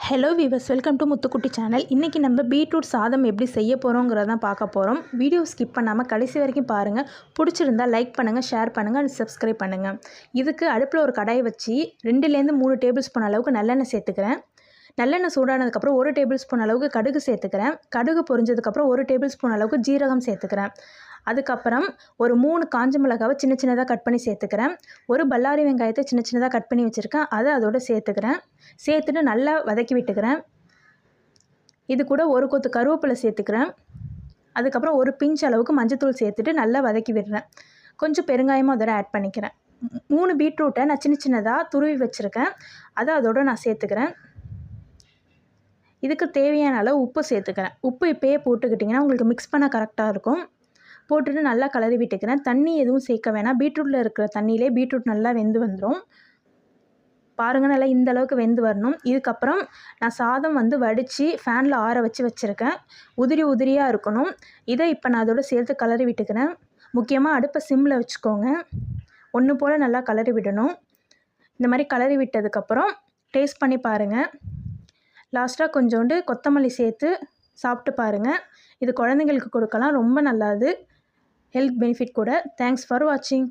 Hello viewers, welcome to Muthukutty channel. இன்றைக்கி நம்ம beetroot சாதம் எப்படி செய்ய போகிறோங்கிறதான் பார்க்க போகிறோம். வீடியோ ஸ்கிப் பண்ணாமல் கடைசி வரைக்கும் பாருங்கள். பிடிச்சிருந்தால் லைக் பண்ணுங்கள், ஷேர் பண்ணுங்கள் அண்ட் சப்ஸ்கிரைப் பண்ணுங்கள். இதுக்கு அடுப்பில் ஒரு கடாயை வச்சு 2லேருந்து 3 டேபிள் ஸ்பூன் அளவுக்கு நல்லெண்ணெய் சேர்த்துக்கிறேன். நல்லெண்ணெய் சூடானதுக்கப்புறம் 1 டேபிள் ஸ்பூன் அளவுக்கு கடுகு சேர்த்துக்கிறேன். கடுகு பொரிஞ்சதுக்கப்புறம் 1 டேபிள் ஸ்பூன் அளவுக்கு ஜீரகம் சேர்த்துக்கிறேன். அதுக்கப்புறம் ஒரு 3 காஞ்ச மிளகாவை சின்ன சின்னதாக கட் பண்ணி சேர்த்துக்கிறேன். ஒரு பல்லாரி வெங்காயத்தை சின்ன சின்னதாக கட் பண்ணி வச்சுருக்கேன், அதை அதோடு சேர்த்துக்கிறேன். சேர்த்துட்டு நல்லா வதக்கி விட்டுக்கிறேன். இது கூட ஒரு கொத்து கருவேப்பிலை சேர்த்துக்கிறேன். அதுக்கப்புறம் ஒரு பிஞ்ச் அளவுக்கு மஞ்சத்தூள் சேர்த்துட்டு நல்லா வதக்கி விடுறேன். கொஞ்சம் பெருங்காயமும் அதோட ஆட் பண்ணிக்கிறேன். 3 பீட்ரூட்டை நான் சின்ன சின்னதாக துருவி வச்சுருக்கேன், அதை அதோடு நான் சேர்த்துக்கிறேன். இதுக்கு தேவையான அளவு உப்பு சேர்த்துக்கிறேன். உப்பு இப்போயே போட்டுக்கிட்டிங்கன்னா உங்களுக்கு மிக்ஸ் பண்ண கரெக்டாக இருக்கும். போட்டுட்டு நல்லா கலரி விட்டுக்கிறேன். தண்ணி எதுவும் சேர்க்க வேணாம். பீட்ரூட்டில் இருக்கிற தண்ணியிலே பீட்ரூட் நல்லா வெந்து வந்துடும். பாருங்கள், நல்லா இந்த அளவுக்கு வெந்து வரணும். இதுக்கப்புறம் நான் சாதம் வடித்து ஃபேனில் ஆற வச்சுருக்கேன். உதிரி உதிரியாக இருக்கணும். இதை இப்போ நான் அதோடு சேர்த்து கலரி விட்டுக்கிறேன். முக்கியமாக அடுப்பை சிம்மில் வச்சுக்கோங்க. ஒன்று போல் நல்லா கலரி விடணும். இந்த மாதிரி கலரி விட்டதுக்கப்புறம் டேஸ்ட் பண்ணி பாருங்கள். லாஸ்ட்டாக கொஞ்சோண்டு கொத்தமல்லி சேர்த்து சாப்பிட்டு பாருங்கள். இது குழந்தைங்களுக்கு கொடுக்கலாம், ரொம்ப நல்லது. ஹெல்த் பெனிஃபிட் கூட. தேங்க்ஸ் ஃபார் வாட்சிங்.